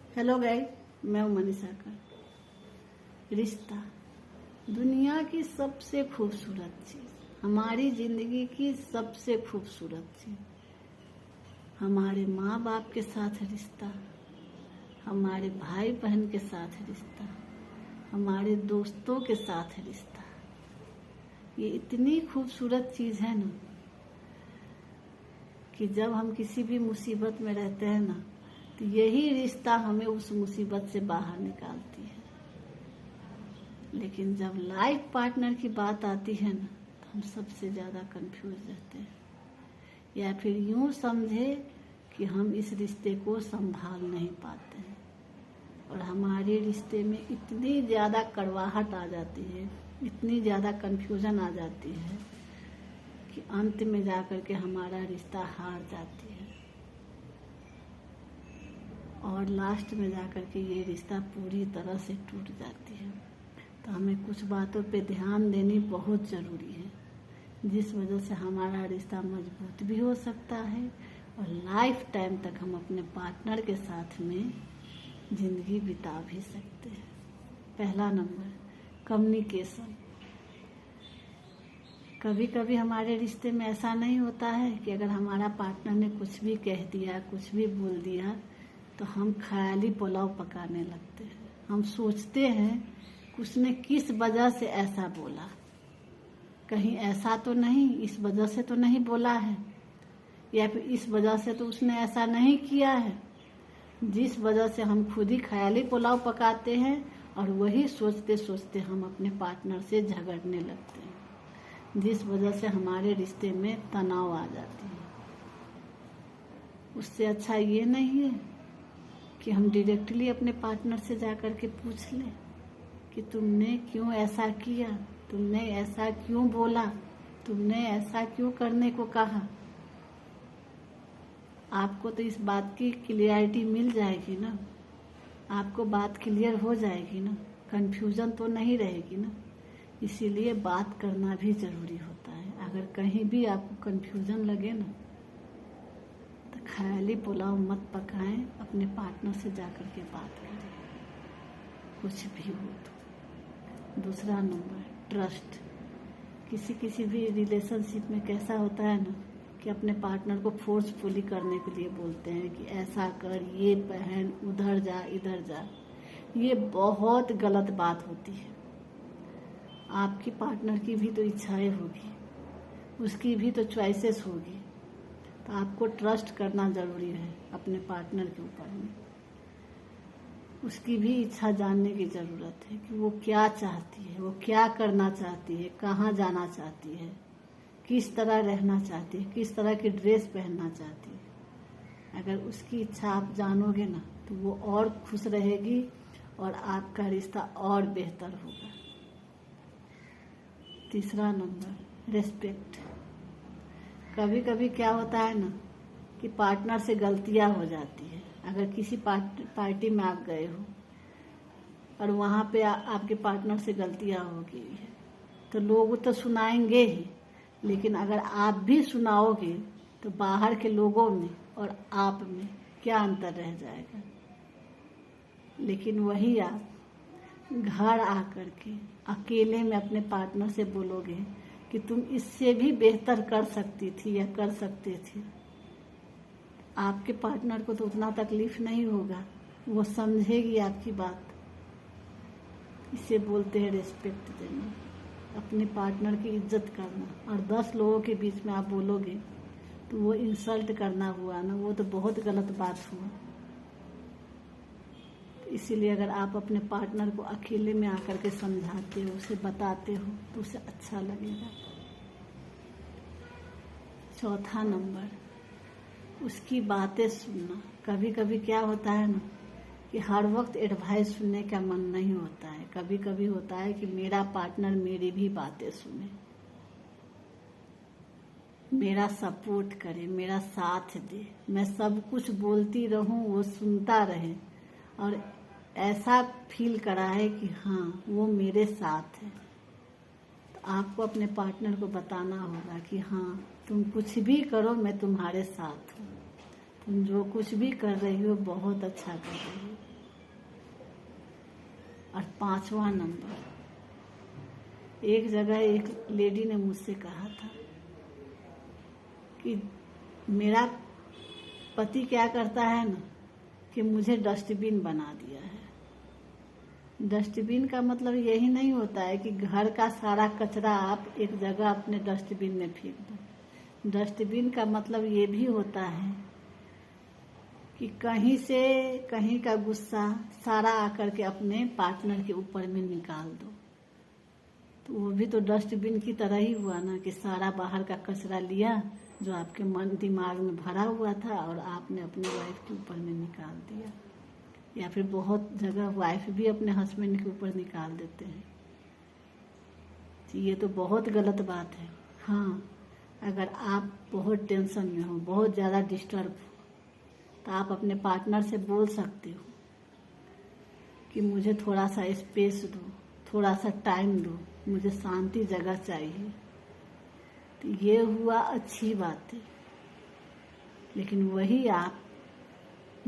Hello guys, मैं हूं मनीषा का। रिश्ता दुनिया की सबसे खूबसूरत चीज, हमारी जिंदगी की सबसे खूबसूरत चीज। हमारे माँ बाप के साथ रिश्ता, हमारे भाई बहन के साथ रिश्ता, हमारे दोस्तों के साथ रिश्ता। ये इतनी खूबसूरत चीज है ना कि जब हम किसी भी मुसीबत में रहते हैं ना, तो यही रिश्ता हमें उस मुसीबत से बाहर निकालती है। लेकिन जब लाइफ पार्टनर की बात आती है ना, तो हम सबसे ज़्यादा कंफ्यूज रहते हैं, या फिर यूं समझे कि हम इस रिश्ते को संभाल नहीं पाते हैं और हमारे रिश्ते में इतनी ज़्यादा कड़वाहट आ जाती है, इतनी ज़्यादा कंफ्यूजन आ जाती है कि अंत में जाकर के हमारा रिश्ता हार जाती है और लास्ट में जाकर के ये रिश्ता पूरी तरह से टूट जाती है। तो हमें कुछ बातों पे ध्यान देनी बहुत ज़रूरी है, जिस वजह से हमारा रिश्ता मजबूत भी हो सकता है और लाइफ टाइम तक हम अपने पार्टनर के साथ में ज़िंदगी बिता भी सकते हैं। पहला नंबर, कम्युनिकेशन। कभी कभी हमारे रिश्ते में ऐसा नहीं होता है कि अगर हमारा पार्टनर ने कुछ भी कह दिया, कुछ भी बोल दिया, तो हम ख्याली पुलाव पकाने लगते हैं। हम सोचते हैं कि उसने किस वजह से ऐसा बोला, कहीं ऐसा तो नहीं, इस वजह से तो नहीं बोला है, या फिर इस वजह से तो उसने ऐसा नहीं किया है। जिस वजह से हम खुद ही ख्याली पुलाव पकाते हैं और वही सोचते सोचते हम अपने पार्टनर से झगड़ने लगते हैं, जिस वजह से हमारे रिश्ते में तनाव आ जाती है। उससे अच्छा ये नहीं है कि हम डायरेक्टली अपने पार्टनर से जाकर के पूछ लें कि तुमने क्यों ऐसा किया, तुमने ऐसा क्यों बोला, तुमने ऐसा क्यों करने को कहा। आपको तो इस बात की क्लियरिटी मिल जाएगी ना, आपको बात क्लियर हो जाएगी ना, कंफ्यूजन तो नहीं रहेगी ना। इसीलिए बात करना भी ज़रूरी होता है। अगर कहीं भी आपको कंफ्यूजन लगे ना, तो ख्याली पुलाव मत पकाएं, अपने पार्टनर से जाकर के बात करें, कुछ भी हो तो। दूसरा नंबर, ट्रस्ट। किसी भी रिलेशनशिप में कैसा होता है ना कि अपने पार्टनर को फोर्सफुली करने के लिए बोलते हैं कि ऐसा कर, ये पहन, उधर जा, इधर जा। ये बहुत गलत बात होती है। आपकी पार्टनर की भी तो इच्छाएं होगी, उसकी भी तो चॉइसेस होगी, तो आपको ट्रस्ट करना ज़रूरी है अपने पार्टनर के ऊपर में। उसकी भी इच्छा जानने की ज़रूरत है कि वो क्या चाहती है, वो क्या करना चाहती है, कहाँ जाना चाहती है, किस तरह रहना चाहती है, किस तरह की ड्रेस पहनना चाहती है। अगर उसकी इच्छा आप जानोगे ना, तो वो और खुश रहेगी और आपका रिश्ता और बेहतर होगा। तीसरा नंबर, रेस्पेक्ट। कभी कभी क्या होता है ना कि पार्टनर से गलतियां हो जाती है। अगर किसी पार्टी में आप गए हो और वहाँ पे आपके पार्टनर से गलतियां हो गई है, तो लोग तो सुनाएंगे ही, लेकिन अगर आप भी सुनाओगे तो बाहर के लोगों में और आप में क्या अंतर रह जाएगा। लेकिन वही आप घर आकर के अकेले में अपने पार्टनर से बोलोगे कि तुम इससे भी बेहतर कर सकती थी या कर सकते थे, आपके पार्टनर को तो उतना तकलीफ नहीं होगा, वो समझेगी आपकी बात। इसे बोलते हैं रेस्पेक्ट देना, अपने पार्टनर की इज्जत करना। और 10 लोगों के बीच में आप बोलोगे तो वो इंसल्ट करना हुआ ना, वो तो बहुत गलत बात हुआ। इसीलिए अगर आप अपने पार्टनर को अकेले में आकर के समझाते हो, उसे बताते हो, तो उसे अच्छा लगेगा। चौथा नंबर, उसकी बातें सुनना। कभी कभी क्या होता है ना कि हर वक्त एडवाइस सुनने का मन नहीं होता है। कभी कभी होता है कि मेरा पार्टनर मेरी भी बातें सुने, मेरा सपोर्ट करे, मेरा साथ दे। मैं सब कुछ बोलती रहूं, वो सुनता रहे और ऐसा फील कराए कि हाँ, वो मेरे साथ है। तो आपको अपने पार्टनर को बताना होगा कि हाँ, तुम कुछ भी करो, मैं तुम्हारे साथ हूँ। तुम जो कुछ भी कर रही हो बहुत अच्छा कर रही हो। और 5वां नंबर, एक जगह एक लेडी ने मुझसे कहा था कि मेरा पति क्या करता है ना कि मुझे डस्टबिन बना दिया है। डस्टबिन का मतलब यही नहीं होता है कि घर का सारा कचरा आप एक जगह अपने डस्टबिन में फेंक दो। डस्टबिन का मतलब ये भी होता है कि कहीं से कहीं का गुस्सा सारा आकर के अपने पार्टनर के ऊपर में निकाल दो। तो वो भी तो डस्टबिन की तरह ही हुआ ना कि सारा बाहर का कचरा लिया जो आपके मन दिमाग में भरा हुआ था और आपने अपने वाइफ के ऊपर में निकाल दिया। या फिर बहुत जगह वाइफ भी अपने हस्बैंड के ऊपर निकाल देते हैं। ये तो बहुत गलत बात है। हाँ, अगर आप बहुत टेंशन में हो, बहुत ज़्यादा डिस्टर्ब हो, तो आप अपने पार्टनर से बोल सकते हो कि मुझे थोड़ा सा स्पेस दो, थोड़ा सा टाइम दो, मुझे शांति जगह चाहिए। तो ये हुआ अच्छी बात है। लेकिन वही आप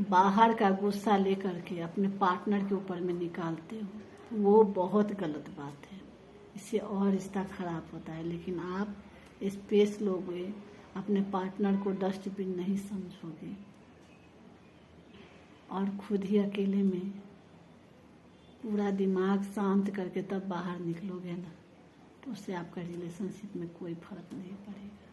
बाहर का गुस्सा लेकर के अपने पार्टनर के ऊपर में निकालते हो, वो बहुत गलत बात है। इससे और रिश्ता खराब होता है। लेकिन आप स्पेस लोगे, अपने पार्टनर को डस्टबिन नहीं समझोगे और खुद ही अकेले में पूरा दिमाग शांत करके तब बाहर निकलोगे ना, तो उससे आपका रिलेशनशिप में कोई फर्क नहीं पड़ेगा।